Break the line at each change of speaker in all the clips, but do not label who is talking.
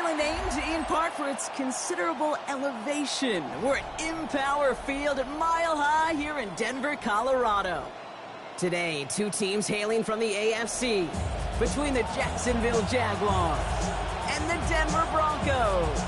appealing named in part for its considerable elevation. We're at Empower Field at Mile High here in Denver, Colorado. Today, two teams hailing from the AFC, between the Jacksonville Jaguars and the Denver Broncos.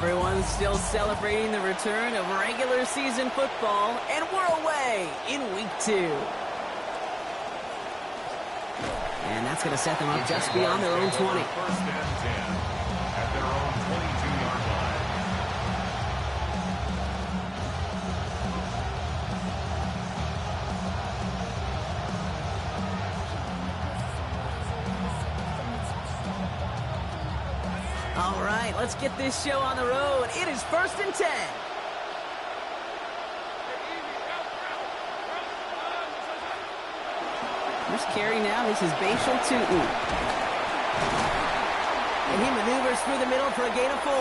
Everyone's still celebrating the return of regular season football, and we're away in week 2. And that's going to set them up just beyond their own 20.
First and 10 at their own 22-yard line.
All right, let's get this show on the road. It is 1st and 10. First carry now. This is Bashal Tutin. And he maneuvers through the middle for a gain of 4.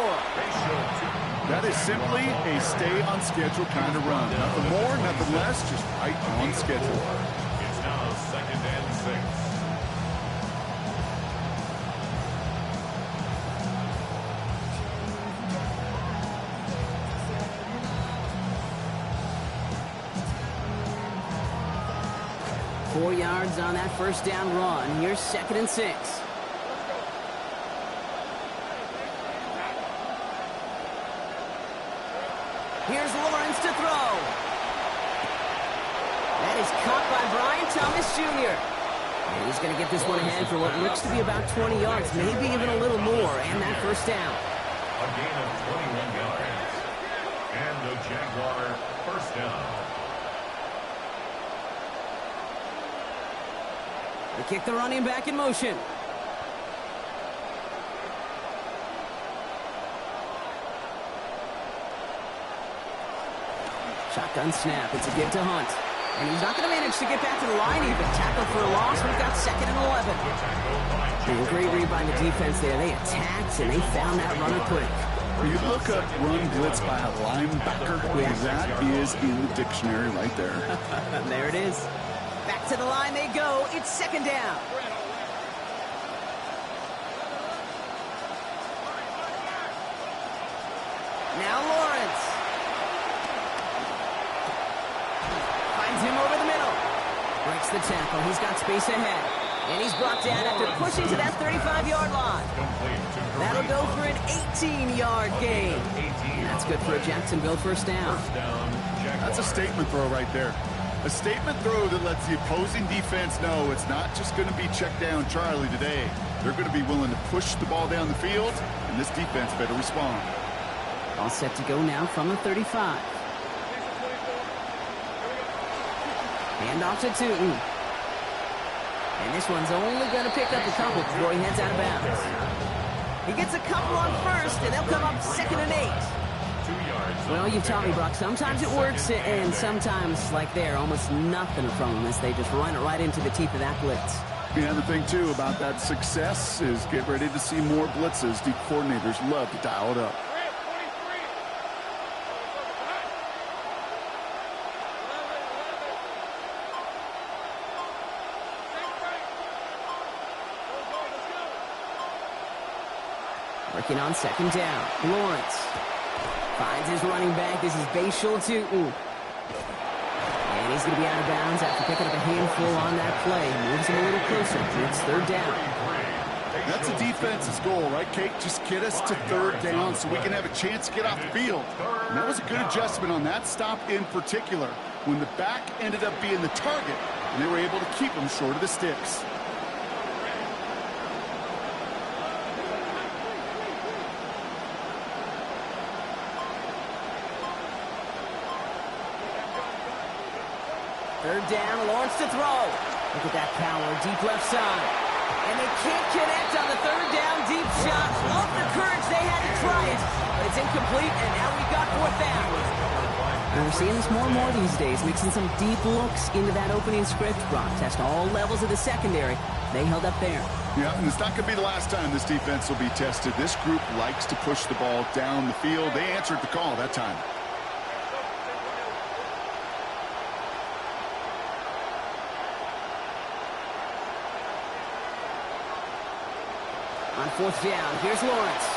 That is simply a stay-on-schedule kind of run. Nothing more, nothing less, just right on schedule.
It's now 2nd and 6.
Four yards on that first down run. Here's 2nd and 6. Here's Lawrence to throw. That is caught by Brian Thomas Jr. And he's going to get this one ahead for what looks to be about 20 yards, maybe even a little more, and that first down.
A gain of 21 yards. And the Jaguar first down.
They kick the running back in motion. Shotgun snap. It's a give to Hunt. And he's not going to manage to get back to the line even. Tackled for a loss. We've got 2nd and 11. And a great read by the defense there. They attacked, and they found that runner quick.
You look up run blitz by a linebacker, that is in the dictionary right there.
There it is. Back to the line they go. It's 2nd down. Now Lawrence. Finds him over the middle. Breaks the tackle. He's got space ahead. And he's brought down after pushing to that 35-yard line. That'll go for an 18-yard gain. And that's good for a Jacksonville first down.
That's a statement throw right there. A statement throw that lets the opposing defense know it's not just going to be check down Charlie today. They're going to be willing to push the ball down the field, and this defense better respond.
All set to go now from the 35. Hand off to Tutin. And this one's only going to pick up a couple before he heads out of bounds. He gets a couple on first, and they'll come up 2nd and 8. Well, you've taught me, Brock, sometimes it works, and sometimes, like there, almost nothing from them as they just run it right into the teeth of that blitz.
Yeah, and the thing, too, about that success is get ready to see more blitzes. The coordinators love to dial it up.
Working on 2nd down. Lawrence finds his running back. This is Bashal Tutin. And he's going to be out of bounds after picking up a handful on that play. Moves him a little closer. It's 3rd down.
That's a defense's goal, right, Kate? Just get us to 3rd down so we can have a chance to get off the field. And that was a good adjustment on that stop in particular, when the back ended up being the target, and they were able to keep him short of the sticks.
Third down, Lawrence to throw. Look at that power, deep left side. And they can't connect on the third down deep shot. Love the courage they had to try it. But it's incomplete, and now we've got fourth down. We're seeing this more and more these days, mixing some deep looks into that opening script. Brock test all levels of the secondary. They held up there.
Yeah, and it's not going to be the last time this defense will be tested. This group likes to push the ball down the field. They answered the call that time.
On fourth down, here's Lawrence.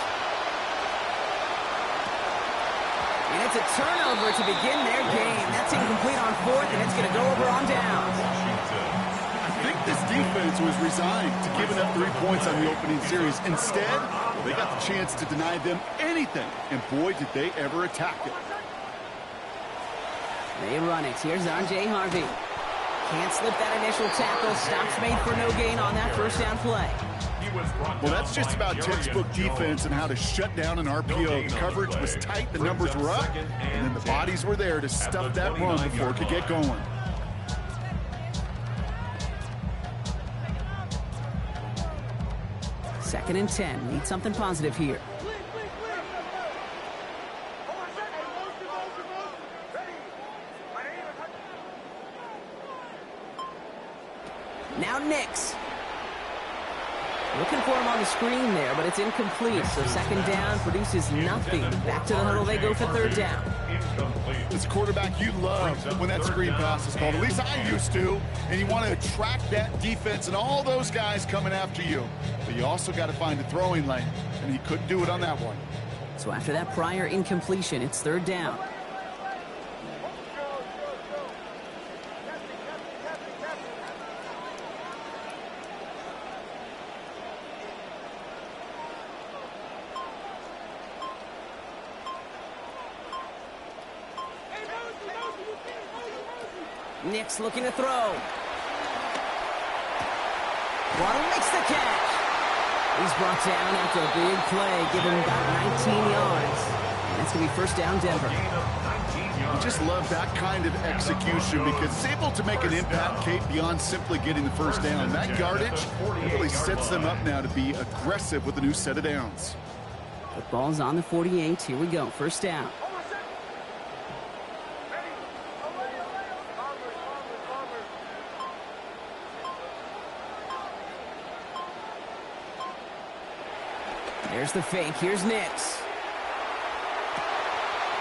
And it's a turnover to begin their game. That's incomplete on fourth, and it's going to go over on down.
I think this defense was resigned to giving up 3 points on the opening series. Instead, well, they got the chance to deny them anything, and boy, did they ever attack it.
They run it. Here's R.J. Harvey. Can't slip that initial tackle. Stops made for no gain on that first down play.
Well, that's just about textbook defense and how to shut down an RPO. The coverage was tight, the numbers were up, and then the bodies were there to stuff that run before it could get going.
Second and 10. Need something positive here. Now Nix. Looking for him on the screen there, but it's incomplete. So second down produces nothing. Back to the huddle they go for third down.
As a quarterback, you love when that screen pass is called. At least I used to. And you want to attract that defense and all those guys coming after you. But you also got to find a throwing lane. And he couldn't do it on that one.
So after that prior incompletion, it's third down. Nix looking to throw. Waddle makes the catch. He's brought down after a big play, giving him about 19 yards. And that's going to be first down Denver.
You just love that kind of execution because it's able to make an impact, Kate, beyond simply getting the first down. That yardage really sets them up now to be aggressive with a new set of downs.
The ball's on the 48. Here we go. First down. There's the fake. Here's Nix.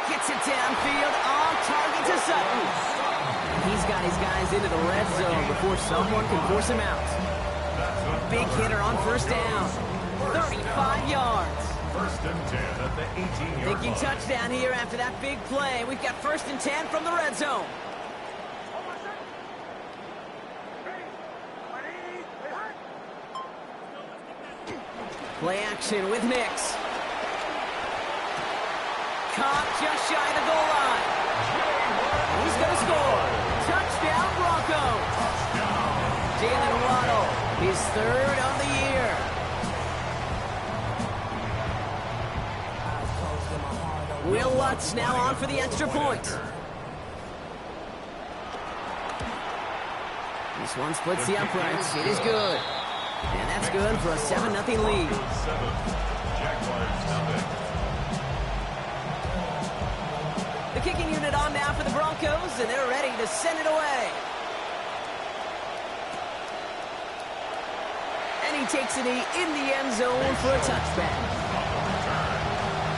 Gets it downfield. On target to Sutton. He's got his guys into the red zone before someone can force him out. Big hitter on first down. 35 yards.
First and 10 at the 18-yard line.
Thinking touchdown here after that big play. We've got first and 10 from the red zone. Play action with Nix. Caught just shy of the goal line. He's going to score. Touchdown Broncos. Jalen Waddle, his third of the year. Will Lutz now on for the extra point. This one splits the uprights. It is good. And that's good for a 7-0 lead. The kicking unit on now for the Broncos, and they're ready to send it away. And he takes it in the end zone for a touchback.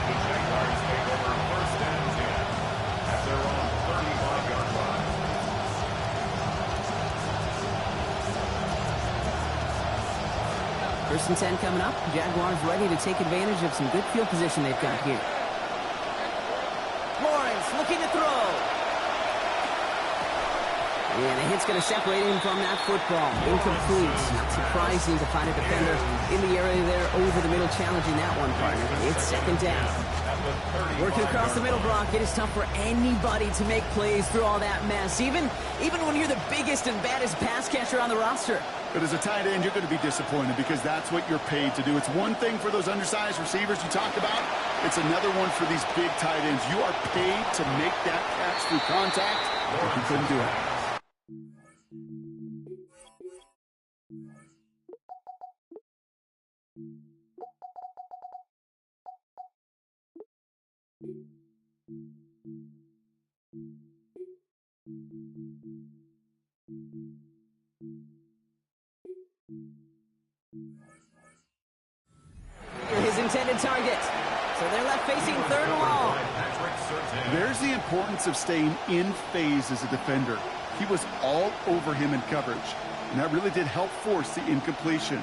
The Jaguars take over first and 10 at their own 35-yard line.
First and 10 coming up. Jaguars ready to take advantage of some good field position they've got here. Lawrence looking to throw. And the hit's going to separate him from that football. Incomplete. Not surprising to find a defender in the area there over the middle challenging that one, partner. It's second down. Working across the middle, Brock, it is tough for anybody to make plays through all that mess, even when you're the biggest and baddest pass catcher on the roster.
But as a tight end, you're going to be disappointed because that's what you're paid to do. It's one thing for those undersized receivers you talked about. It's another one for these big tight ends. You are paid to make that catch through contact, but you couldn't do it.
designated target. So they're left facing third and long.
There's the importance of staying in phase as a defender. He was all over him in coverage, and that really did help force the incompletion.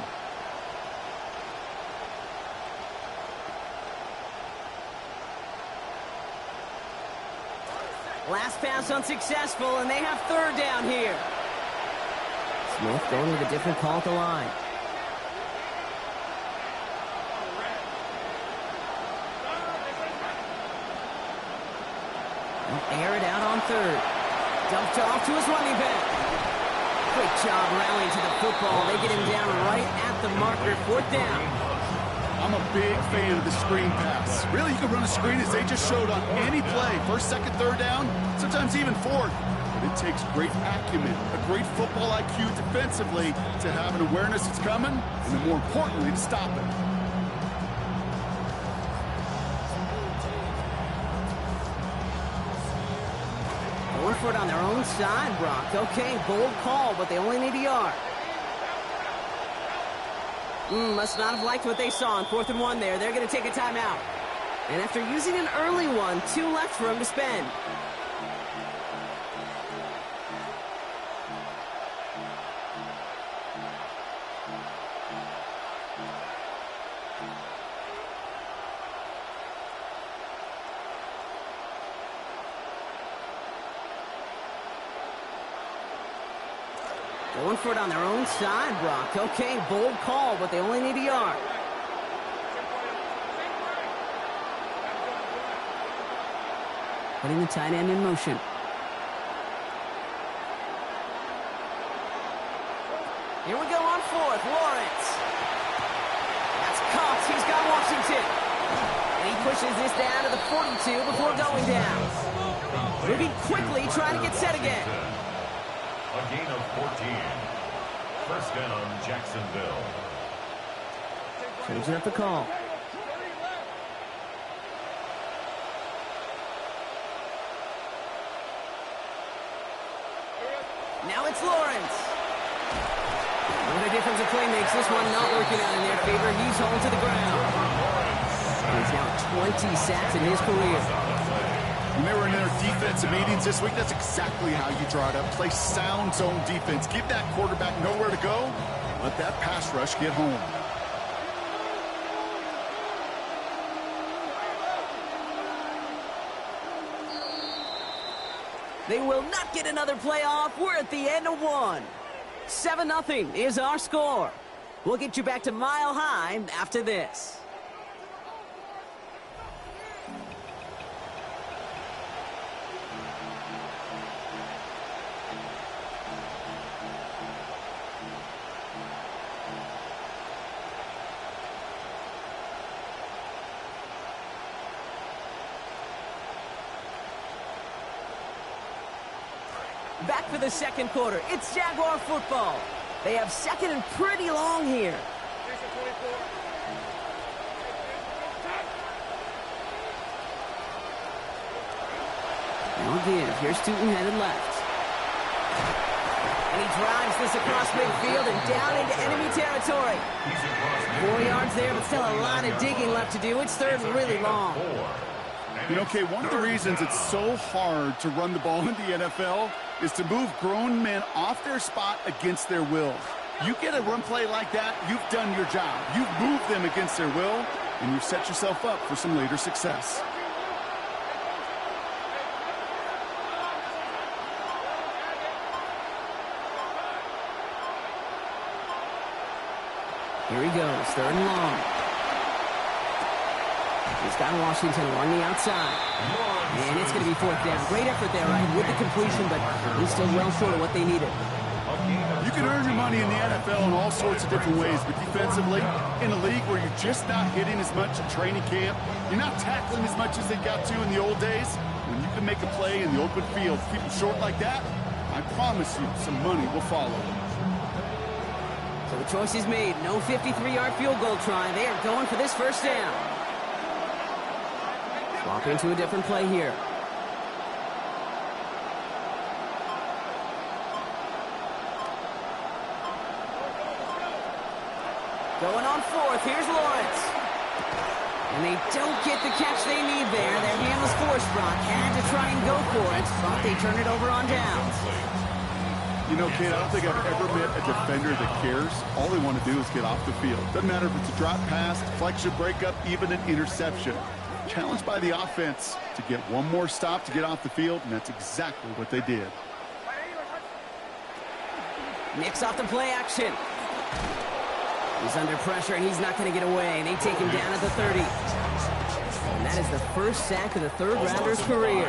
Last pass unsuccessful, and they have third down here. Smith going with a different call at the line. They'll air it out on third. Dumped off to his running back. Great job rallying to the football. They get him down right at the marker. Fourth down.
I'm a big fan of the screen pass. Really, you can run a screen as they just showed on any play. First, second, third down, sometimes even fourth. But it takes great acumen, a great football IQ defensively to have an awareness it's coming, and then more importantly, to stop it.
Going for it on their own side, Brock. Okay, bold call, but they only need a yard. Must not have liked what they saw on 4th and 1 there. They're going to take a timeout. And after using an early one, 2 left for him to spend. Going for it on their own side, Brock. Okay, bold call, but they only need a yard. Putting the tight end in motion. Here we go on 4th. Lawrence. That's caught. He's got Washington. And he pushes this down to the 42 before going down. Moving quickly, trying to get set again.
A gain of 14. First down, Jacksonville.
Changing up the call. Now it's Lawrence. What a difference a play makes. This one not working out in their favor. He's home to the ground. He's now 20 sacks in his career.
When they were in their defensive meetings this week, that's exactly how you draw it up. Play sound zone defense. Give that quarterback nowhere to go. Let that pass rush get home.
They will not get another play off. We're at the end of 1. 7-0 is our score. We'll get you back to Mile High after this. Back for the second quarter. It's Jaguar football. They have second and pretty long here. No give. Here's Tootin headed left. And he drives this across midfield and down into enemy territory. 4 yards there, but still a lot of digging left to do. It's third and really long.
You know, Kay, one of the reasons it's so hard to run the ball in the NFL is to move grown men off their spot against their will. You get a run play like that, you've done your job. You've moved them against their will, and you've set yourself up for some later success.
Here he goes, third and long. He's got Washington along the outside. And it's going to be fourth down. Great effort there, right, with the completion, but he's still well short of what they needed.
You can earn your money in the NFL in all sorts of different ways, but defensively, in a league where you're just not hitting as much at training camp, you're not tackling as much as they got to in the old days, when you can make a play in the open field, people short like that, I promise you some money will follow.
So the choice is made. No 53-yard field goal try. They are going for this first down. Swapping to a different play here. Going on fourth. Here's Lawrence. And they don't get the catch they need there. Their hand was forced, Brock. Had to try and go for it, but they turn it over on downs.
You know, kid, I don't think I've ever met a defender that cares. All they want to do is get off the field. Doesn't matter if it's a drop pass, deflection, breakup, even an interception. Challenged by the offense to get one more stop to get off the field, and that's exactly what they did.
Nicks off the play action. He's under pressure, and he's not going to get away. They take him down at the 30. And that is the first sack of the third-rounder's career.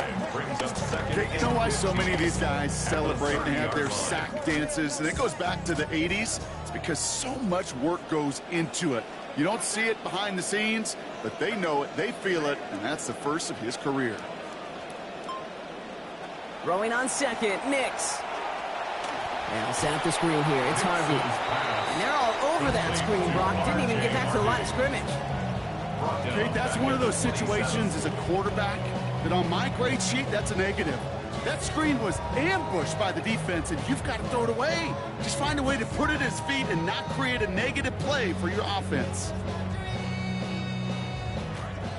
You know why so many of these guys celebrate and have their sack dances? And it goes back to the 80s. It's because so much work goes into it. You don't see it behind the scenes, but they know it, they feel it, and that's the first of his career.
Throwing on second, Nicks. Now set up the screen here. It's Harvey. And they're all over that screen, Brock. Didn't even get back to the line of scrimmage.
Okay, that's one of those situations as a quarterback that on my grade sheet, that's a negative. That screen was ambushed by the defense, and you've got to throw it away. Just find a way to put it at his feet and not create a negative play for your offense.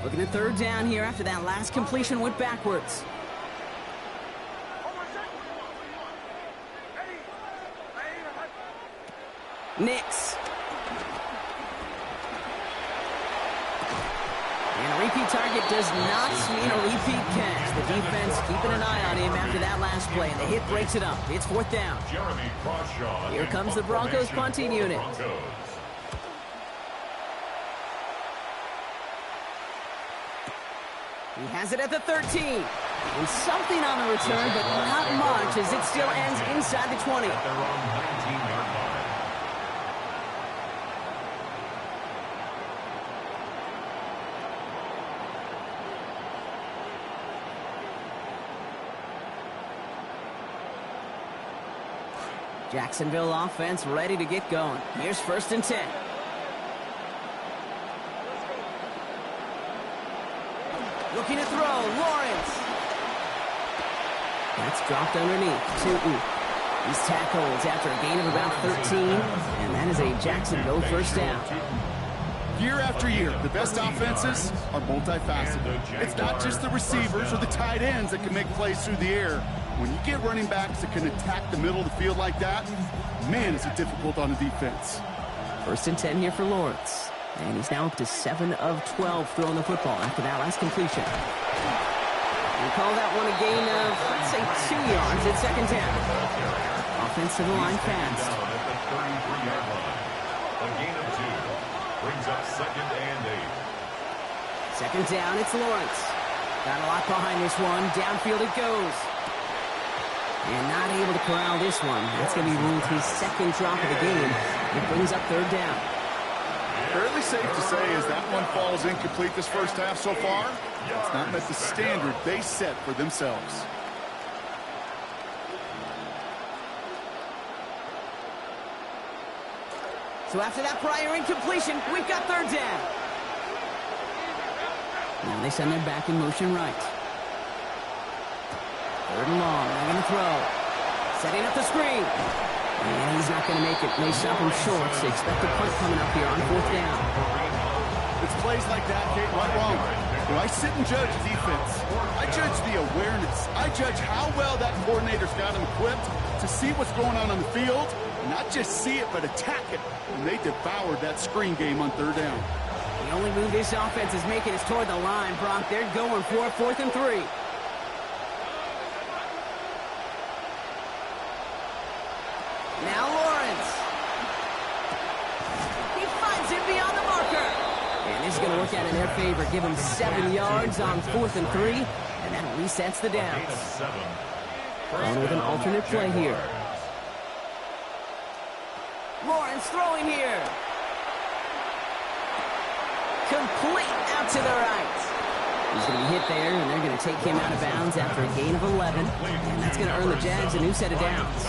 Looking at third down here after that last completion went backwards. Nicks. And a repeat target does not mean a repeat catch. The defense keeping an eye on him after that last play. And the hit breaks it up. It's fourth down. Here comes the Broncos punting unit. He has it at the 13. And something on the return, but not much as it still ends inside the 20. Jacksonville offense ready to get going. Here's first and 10. Looking to throw, Lawrence. That's dropped underneath. Tootin. He's tackled after a gain of about 13, and that is a Jacksonville first down.
Year after year, the best offenses are multifaceted. It's not just the receivers or the tight ends that can make plays through the air. When you get running backs that can attack the middle of the field like that, man, is it difficult on the defense.
First and 10 here for Lawrence. And he's now up to 7 of 12 throwing the football after that last completion. We call that one a gain of, let's say, 2 yards at second down. Offensive line fast.
A gain of 2 brings up second and 8.
Second down, it's Lawrence. Got a lot behind this one. Downfield it goes. And not able to corral this one. That's going to be ruled his second drop of the game. It brings up third down.
Fairly safe to say as that one falls incomplete this first half so far, it's not met the standard they set for themselves.
So after that prior incompletion, we've got third down. Now they send their back in motion right. Third and long, they're going to throw. Setting up the screen. And he's not going to make it. They stop him short, so expect a punt coming up here on fourth down.
It's plays like that, Kate, right wrong. When I sit and judge defense, I judge the awareness. I judge how well that coordinator's got him equipped to see what's going on the field, not just see it, but attack it. And they devoured that screen game on third down.
The only move this offense is making is toward the line, Brock. They're going for it, 4th and 3. Now Lawrence. He finds it beyond the marker. And this is going to work out in their favor. Give them 7 yards on 4th and 3. And that resets the downs. Going with an alternate play here. Lawrence throwing here. Complete out to the right. He's going to be hit there, and they're going to take him out of bounds after a gain of 11. And that's going to earn the Jags a new set of downs.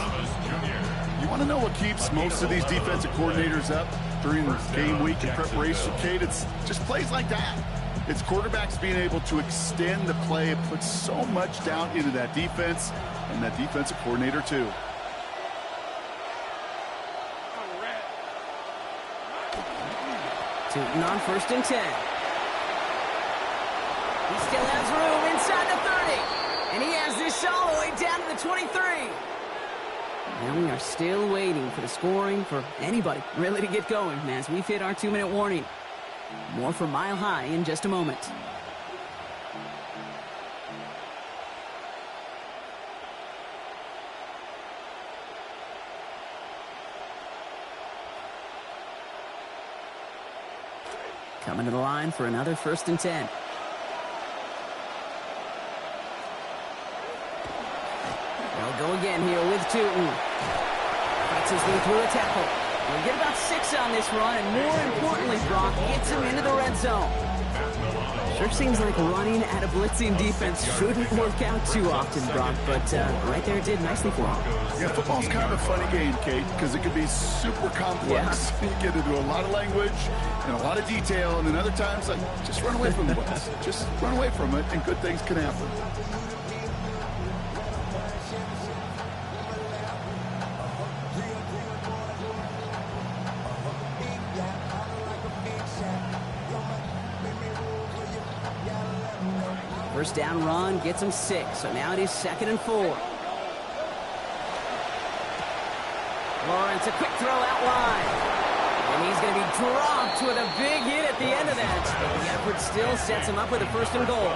You want to know what keeps most of these defensive coordinators up during the game week in preparation, Kate? It's just plays like that. It's quarterbacks being able to extend the play and put so much down into that defense and that defensive coordinator too.
Tootin on 1st and 10. He still has room inside the 30. And he has this all the way down to the 23. Now we are still waiting for the scoring for anybody really to get going as we've hit our 2-minute warning. More from Mile High in just a moment. Coming to the line for another 1st and 10. They'll go again here with Tootin. Fights his way through a tackle. We'll get about 6 on this run, and more importantly, Brock gets him into the red zone. Sure seems like running at a blitzing defense shouldn't work out too often, Brock, but right there it did nicely for him.
Yeah, football's kind of a funny game, Kate, because it can be super complex. Yeah. You get into a lot of language and a lot of detail, and then other times, like, just run away from the blitz. Just run away from it, and good things can happen.
First down run gets him 6, so now it is 2nd and 4. Lawrence, a quick throw out wide. And he's going to be dropped with a big hit at the end of that. But the effort still sets him up with a 1st and goal.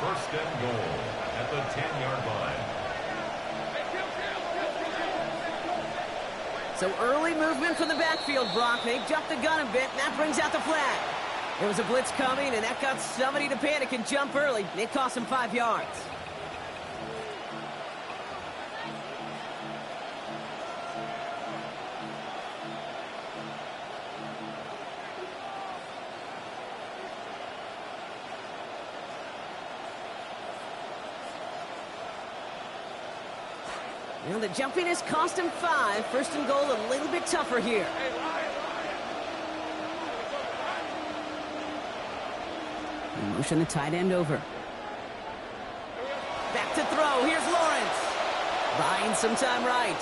First and goal at the 10-yard line.
So early movement from the backfield, Brock. They jumped the gun a bit, and that brings out the flag. There was a blitz coming, and that got somebody to panic and jump early. It cost him 5 yards. You know, the jumpiness cost him 5. 1st and goal, a little bit tougher here. Motion the tight end over. Back to throw. Here's Lawrence. Buying some time right.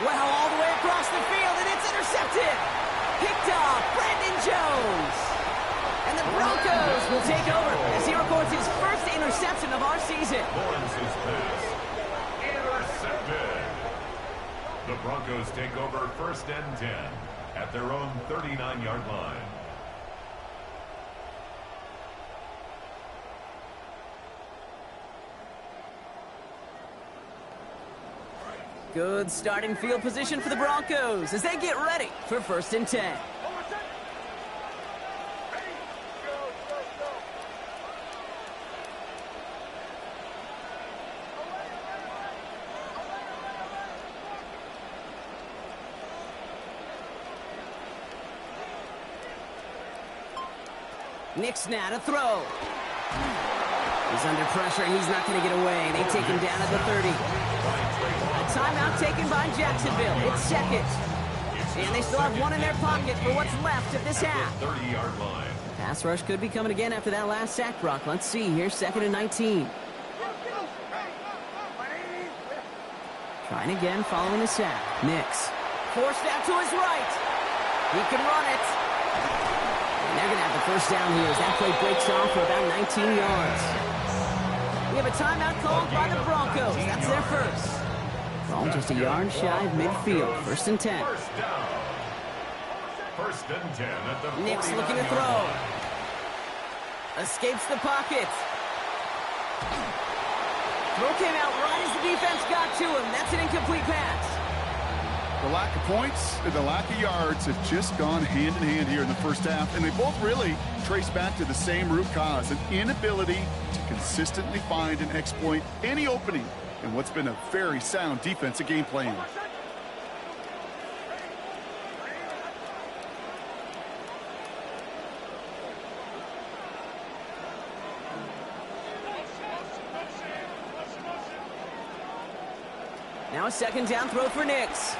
Wow, all the way across the field, and it's intercepted. Picked off Brandon Jones. And the Broncos will take over as he records his 1st interception of our season.
Lawrence's pass intercepted. The Broncos take over 1st and 10. At their own 39-yard line.
Good starting field position for the Broncos as they get ready for 1st and 10. Nick's now to throw. He's under pressure, and he's not going to get away. They take him down at the 30. A timeout taken by Jacksonville. It's 2nd. And they still have 1 in their pocket for what's left of this half.
30-yard line.
Pass rush could be coming again after that last sack, Brock. Let's see here, 2nd and 19. Trying again following the sack. Nix. Forced out to his right. He can run it. And they're going to have the 1st down here as that play breaks off for about 19 yards. We have a timeout called by the Broncos. That's their 1st. Ball just a yard shy of midfield. 1st and 10.
1st and 10 at the 49-yard line.
Nix looking to throw. Escapes the pocket. Throw came out right as the defense got to him. That's an incomplete pass.
The lack of points and the lack of yards have just gone hand in hand here in the 1st half, and they both really trace back to the same root cause, an inability to consistently find and exploit any opening in what's been a very sound defensive game plan.
Now a 2nd down throw for Nix.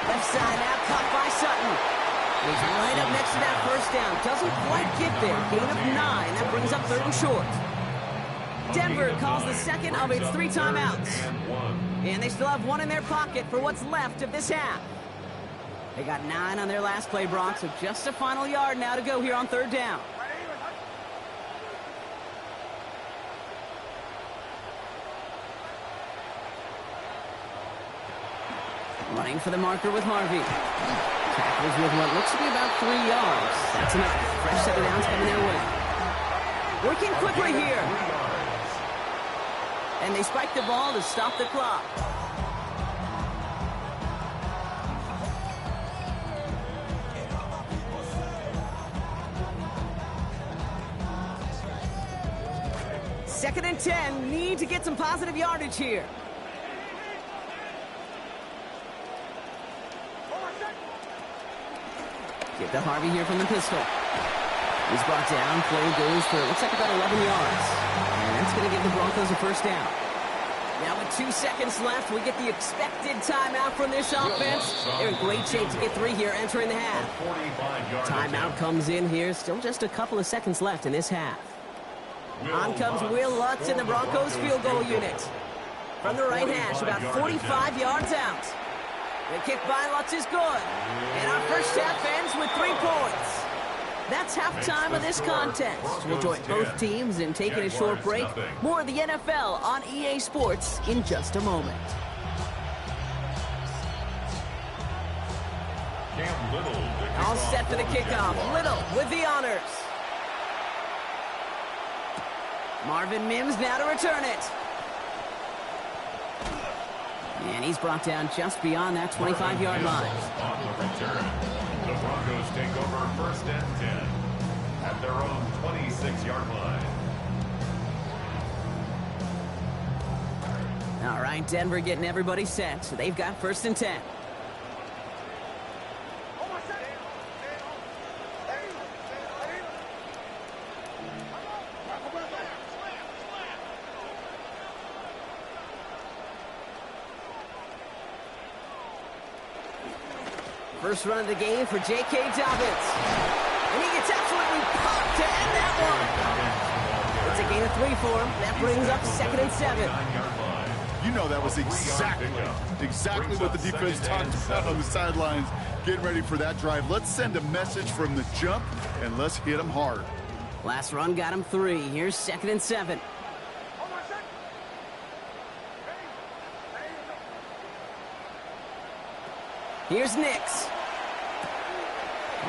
Left side now caught by Sutton. He's right up next to that 1st down. Doesn't quite get there. Gain of 9. That brings up 3rd and short. Denver calls the 2nd of its 3 timeouts. And they still have 1 in their pocket for what's left of this half. They got 9 on their last play, Brock, so just a final yard now to go here on third down. Running for the marker with Harvey. Tackles with what looks to be about 3 yards. That's enough. Fresh set of downs coming their way. Working quickly here. And they spike the ball to stop the clock. Second and 10. Need to get some positive yardage here. Get to Harvey here from the pistol. He's brought down. Play goes for, looks like about 11 yards. And that's going to give the Broncos a first down. Now with 2 seconds left, we get the expected timeout from this offense. They're in great shape to get 3 here entering the half. Timeout comes in here. Still just a couple of seconds left in this half. On comes Will Lutz in the Broncos field goal unit. From the right hash, about 45 yards out. The kick by Lutz is good. And our first half ends with 3 points. That's halftime of this contest. We'll join both teams in taking a short break. More of the NFL on EA Sports in just a moment. All set for the kickoff. Little with the honors. Marvin Mims now to return it. And he's brought down just beyond that 25-yard line.
On the return, the Broncos take over first and 10 at their own 26-yard line.
All right, Denver getting everybody set. So they've got first and 10. First run of the game for J.K. Dobbins. And he gets absolutely popped to end that one. It's a gain of 3 for him. That brings up second and 7.
You know that was exactly what the defense talked about on the sidelines, getting ready for that drive. Let's send a message from the jump, and let's hit them hard.
Last run got him 3. Here's second and 7. Here's Nix.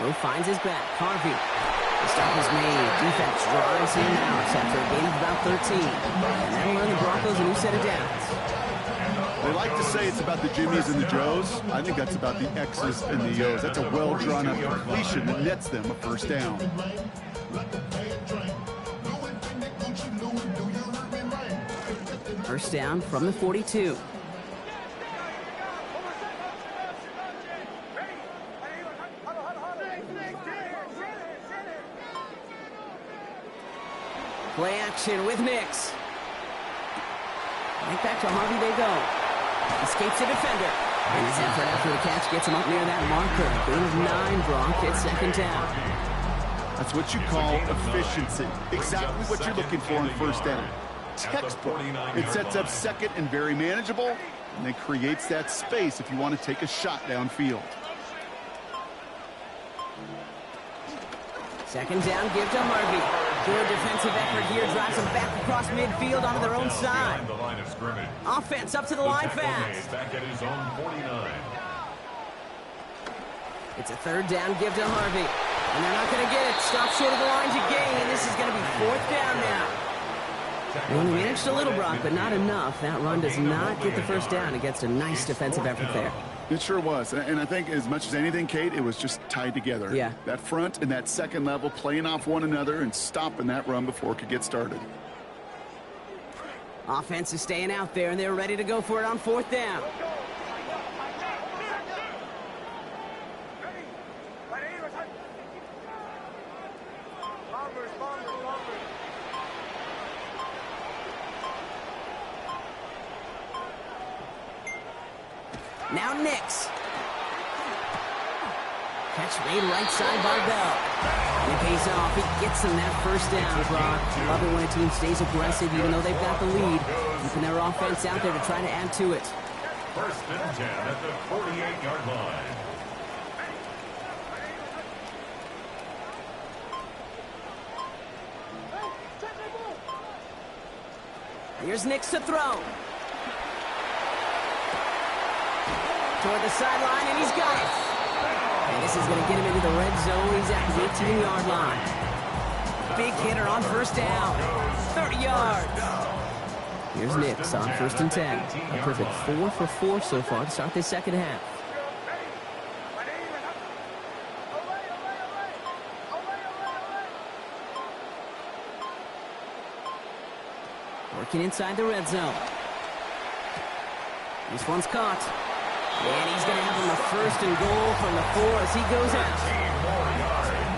Lowe finds his back. Harvey. The stop is made. Defense drives him out after a gain of about 13. And that'll earn the Broncos a new set of downs.
They like to say it's about the Jimmies and the Joes. I think that's about the X's and the O's. That's a well-drawn-up completion that nets them a first down.
First down from the 42. Play action with Nix. Right back to Harvey they go. Escapes the defender. And his effort after the catch gets him up near that marker. Gain of 9, Gronk. It's second down.
That's what you call efficiency. Exactly what you're looking for on first down. Textbook. It sets up second and very manageable, and it creates that space if you want to take a shot downfield.
Second down, give to Harvey. Good defensive effort here, drives them back across midfield onto their own side. Offense up to the line fast.
Back at his own 49.
It's a third down, give to Harvey. And they're not going to get it. Stop short of the line to gain, and this is going to be fourth down now. Well, he managed a little, Brock, but not enough. That run does not get the first down against a nice defensive effort there.
It sure was. And I think as much as anything, Kate, it was just tied together.
Yeah.
That front and that second level playing off one another and stopping that run before it could get started.
Offense is staying out there, and they're ready to go for it on fourth down. Now Nix. Catch made right side by Bell. And it pays off. He gets him that first down, Brock. Love it when a team stays aggressive even though they've got the lead. Keeping their offense out there to try to add to it.
First and 10 at the 48-yard line.
Here's Nix to throw. Toward the sideline, and he's got it. And this is going to get him into the red zone. He's at the 18-yard line. Big hitter on first down. 30 yards. Here's Nix on 1st and 10. A perfect 4 for 4 so far to start this second half. Working inside the red zone. This one's caught. And he's going to have him a 1st and goal from the 4 as he goes out.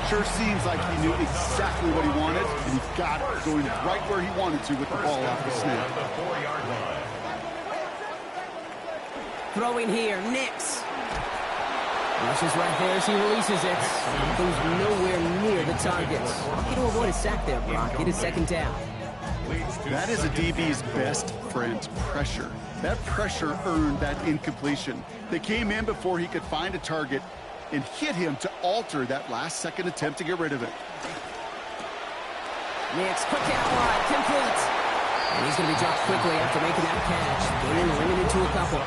Sure seems like he knew exactly what he wanted, and he got it, going right where he wanted to with the ball off the snap.
Throwing here, Nix. Rushes right there as he releases it. Goes nowhere near the target. Lucky to avoid a sack there, Brock. It is 2nd down.
That is a DB's best friend, pressure. That pressure earned that incompletion. They came in before he could find a target and hit him to alter that last-second attempt to get rid of it.
Nix, quick out wide, complete. And he's going to be dropped quickly after making that catch. Getting limited to a couple.
A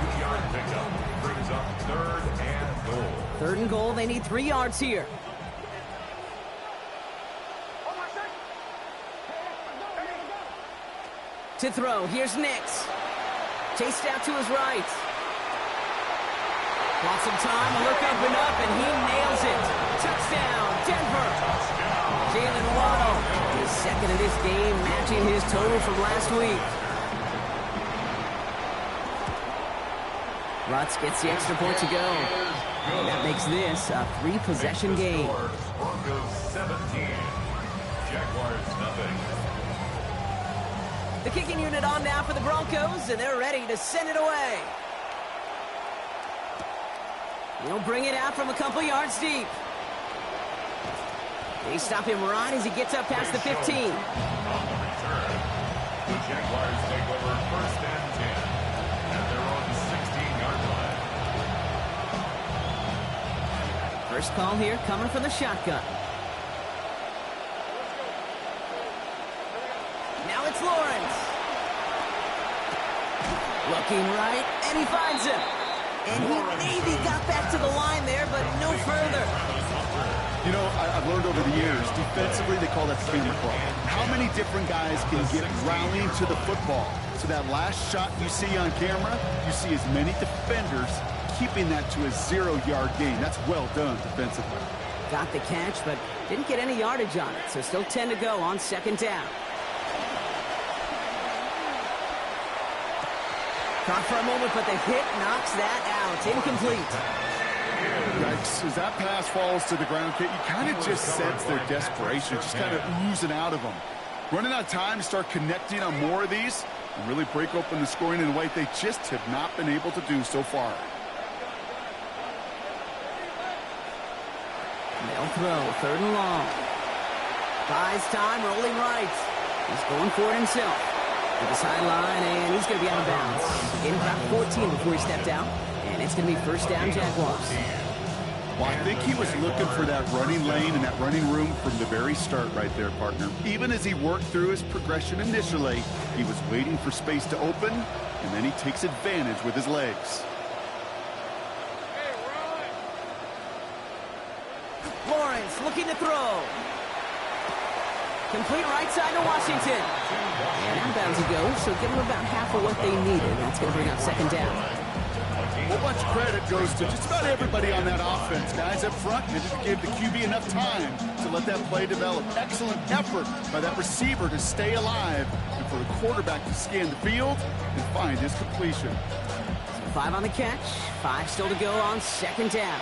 2-yard pickup brings up 3rd and goal.
3rd and goal, they need 3 yards here. To throw, here's Nix. Chased out to his right. Wants some time, a look open up, and he nails it. Touchdown, Denver. Jalen Waddle, his 2nd of this game, matching his total from last week. Rutz gets the extra point to go. And that makes this a 3-possession game.
Broncos 17. Jaguars nothing.
The kicking unit on now for the Broncos, and they're ready to send it away. He'll bring it out from a couple yards deep. They stop him right as he gets up past the 15.
On the return, the Jaguars take over 1st and 10 at their own 16-yard line.
First call here coming from the shotgun. Now it's Lawrence. Looking right, and he finds him. And he maybe got back to the line there, but no further.
You know, I've learned over the years, defensively, they call that the camera club. How many different guys can get rallying to the football? So that last shot you see on camera, you see as many defenders keeping that to a 0-yard gain. That's well done defensively.
Got the catch, but didn't get any yardage on it, so still 10 to go on 2nd down. Caught for a moment, but the hit knocks that out. Incomplete.
Yikes. As that pass falls to the ground, Kit, you kind of just sense their desperation, just kind of oozing out of them. Running out of time to start connecting on more of these and really break open the scoring in a way they just have not been able to do so far.
They'll throw, 3rd and long. Buys time, rolling right. He's going for it himself. To the sideline, and he's going to be out of bounds. In about 14 before he stepped out, and it's going to be 1st down Jaguars.
Well, I think he was looking for that running lane and that running room from the very start right there, partner. Even as he worked through his progression initially, he was waiting for space to open, and then he takes advantage with his legs.
Lawrence looking to throw. Complete right side to Washington. And out of bounds he goes, so give him about half of what they needed. That's going to bring up 2nd down.
A whole bunch of credit goes to just about everybody on that offense. Guys up front needed to give the QB enough time to let that play develop. Excellent effort by that receiver to stay alive and for the quarterback to scan the field and find his completion.
So 5 on the catch, 5 still to go on 2nd down.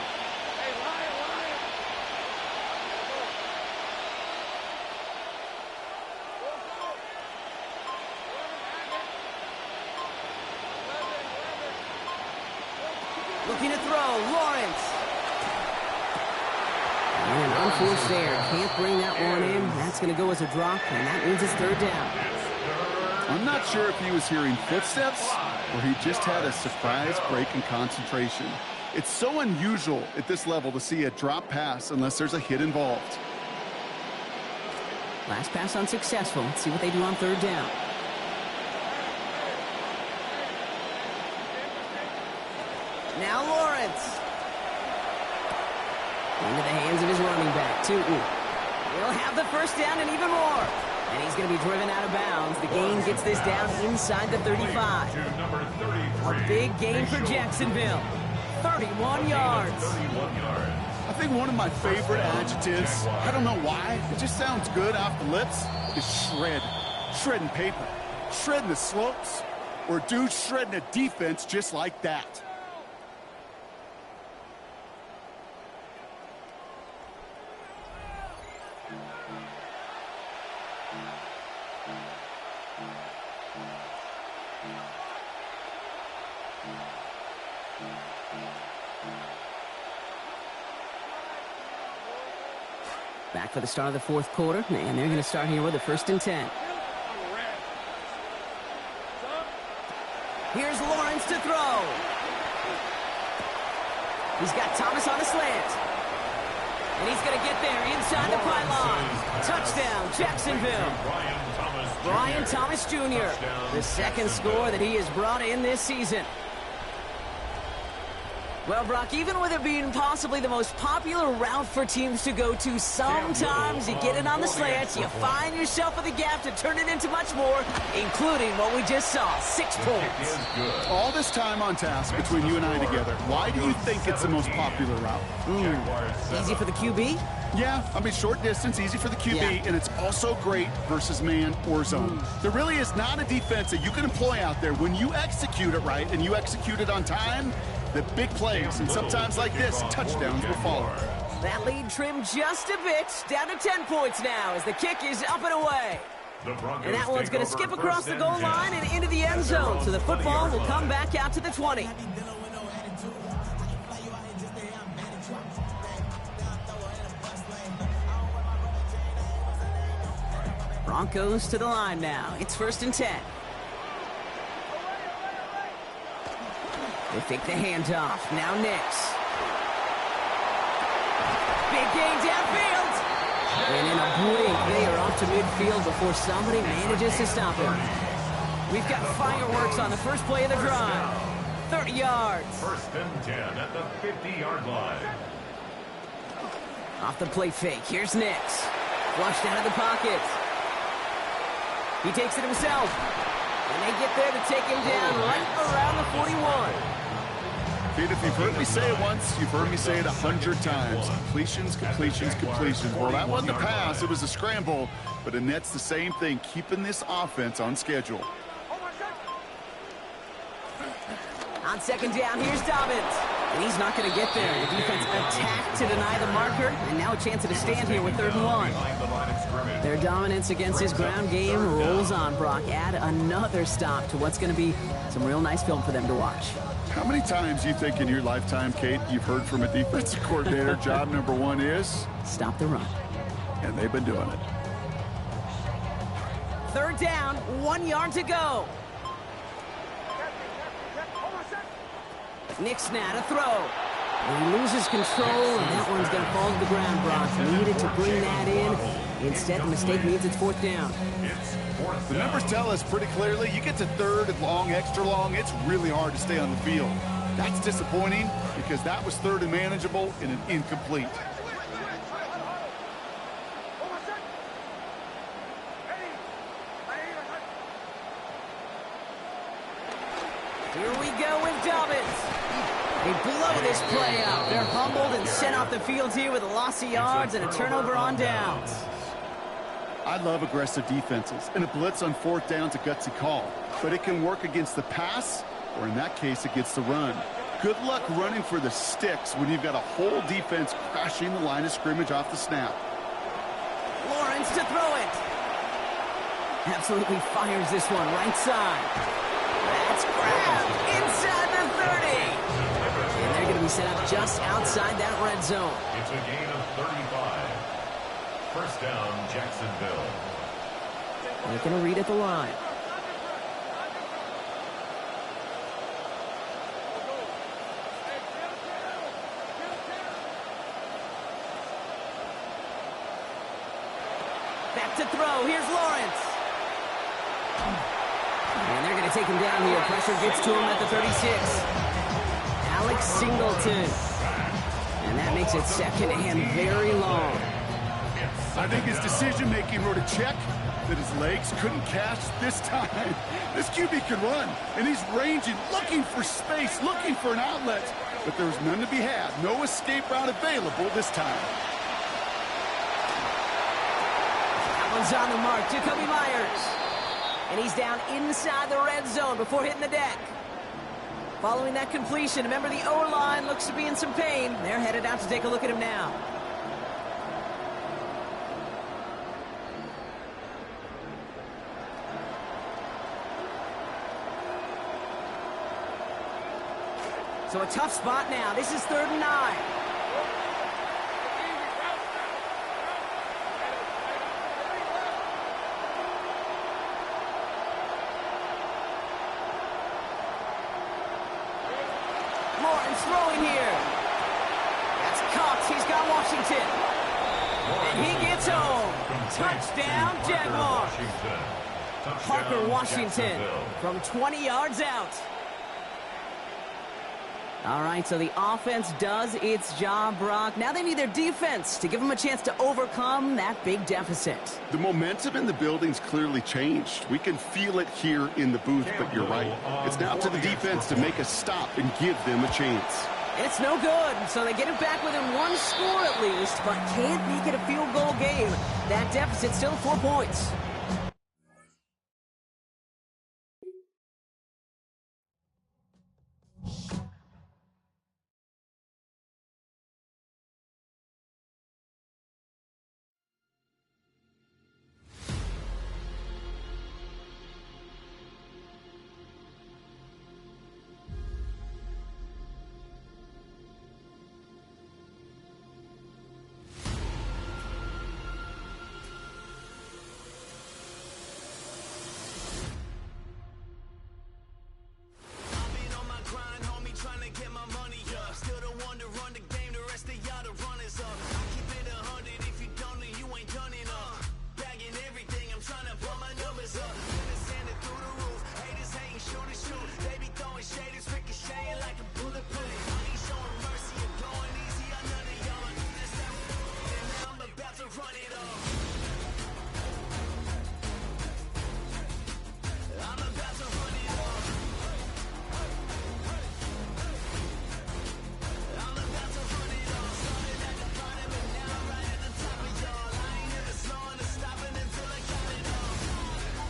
Looking to throw, Lawrence. And unforced there. Can't bring that one in. That's going to go as a drop, and that means it's 3rd down.
I'm not sure if he was hearing footsteps or he just had a surprise break in concentration. It's so unusual at this level to see a drop pass unless there's a hit involved.
Last pass unsuccessful. Let's see what they do on third down. Now Lawrence. Into the hands of his running back, Tootin. He'll have the first down and even more. And he's going to be driven out of bounds. The gain gets this down inside the 35. A big gain for Jacksonville. 31 yards.
I think one of my favorite adjectives, I don't know why, it just sounds good off the lips, is shred. Shredding paper. Shredding the slopes. Or dude shredding a defense just like that.
Back for the start of the fourth quarter, and they're going to start here with a 1st and 10. Here's Lawrence to throw. He's got Thomas on a slant. And he's going to get there inside the pylon. Touchdown, Jacksonville. Brian Thomas Jr., the second score that he has brought in this season. Well, Brock, even with it being possibly the most popular route for teams to go to, sometimes you get it on the slants, you find yourself in the gap to turn it into much more, including what we just saw, 6 points.
All this time on task between you and I together, why do you think it's the most popular route?
Easy for the QB?
Yeah, I mean, short distance, easy for the QB, and it's also great versus man or zone. There really is not a defense that you can employ out there when you execute it right and you execute it on time. The big plays, and sometimes like this, touchdowns will follow.
That lead trimmed just a bit, down to 10 points now as the kick is up and away. And that one's going to skip across the goal line and into the end zone, so the football will come back out to the 20. Broncos to the line now. It's 1st and 10. They fake the handoff. Now Nix. Big gain downfield. And in a blink, they are off to midfield before somebody manages to stop him. We've got fireworks on the first play of the drive. 30 yards.
1st and 10 at the 50-yard line.
Off the play fake. Here's Nix. Flushed out of the pocket. He takes it himself. And they get there to take him down right around the 41.
Pete, if you've heard me say it once, you've heard me say it 100 times. Completions, completions, completions. Well, that wasn't a pass. It was a scramble. But Annette's the same thing, keeping this offense on schedule.
On 2nd down, here's Dobbins. And he's not going to get there. The defense attacked to deny the marker. And now a chance at a stand here with 3rd and 1. Their dominance against his ground game rolls on, Brock. Add another stop to what's going to be some real nice film for them to watch.
How many times do you think in your lifetime, Kate, you've heard from a defensive coordinator, job number 1 is?
Stop the run.
And they've been doing it.
3rd down, 1 yard to go. Nick's now to throw. And he loses control, and that one's going to fall to the ground, Brock. Needed to bring that in. Instead, the mistake means it's 4th down.
The numbers tell us pretty clearly, you get to 3rd and long, extra long, it's really hard to stay on the field. That's disappointing because that was 3rd and manageable and an incomplete.
Here we go with Dobbins. They blow this play up. They're humbled and sent off the field here with a loss of yards and a turnover on downs.
I love aggressive defenses, and a blitz on 4th down's a gutsy call. But it can work against the pass, or in that case, against the run. Good luck running for the sticks when you've got a whole defense crashing the line of scrimmage off the snap.
Lawrence to throw it. Absolutely fires this one right side. That's grabbed inside the 30. And they're going to be set up just outside that red zone.
It's a gain of 35. 1st down, Jacksonville.
They're going to read at the line. Back to throw. Here's Lawrence. And they're going to take him down here. Pressure gets to him at the 36. Alex Singleton. And that makes it second and very long.
I think his decision-making wrote a check that his legs couldn't catch this time. This QB can run, and he's ranging, looking for space, looking for an outlet. But there's none to be had. No escape route available this time.
That one's on the mark. Jacoby Myers. And he's down inside the red zone before hitting the deck. Following that completion, remember the O-line looks to be in some pain. They're headed out to take a look at him now. So a tough spot now. This is 3rd and 9. Lawrence throwing here. That's Cox. He's got Washington. And he gets home. Touchdown, Jaguars. Parker Washington from 20 yards out. All right, so the offense does its job, Brock. Now they need their defense to give them a chance to overcome that big deficit.
The momentum in the building's clearly changed. We can feel it here in the booth, but you're right. It's now to the defense to make a stop and give them a chance.
It's no good, so they get it back within 1 score at least, but can't make it a field goal game. That deficit's still 4 points.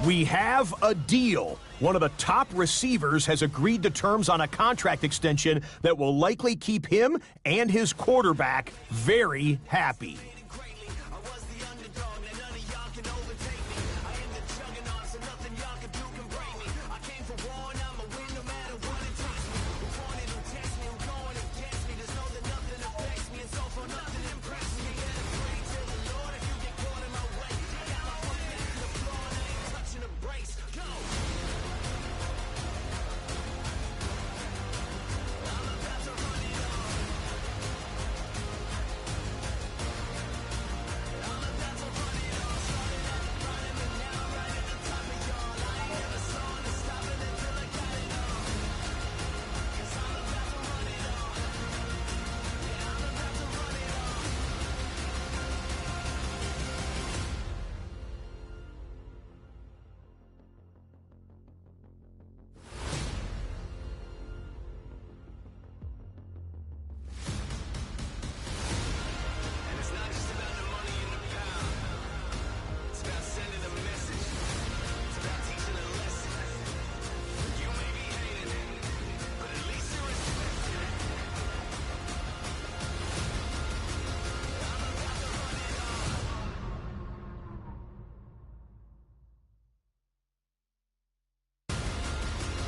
We have a deal. One of the top receivers has agreed to terms on a contract extension that will likely keep him and his quarterback very happy.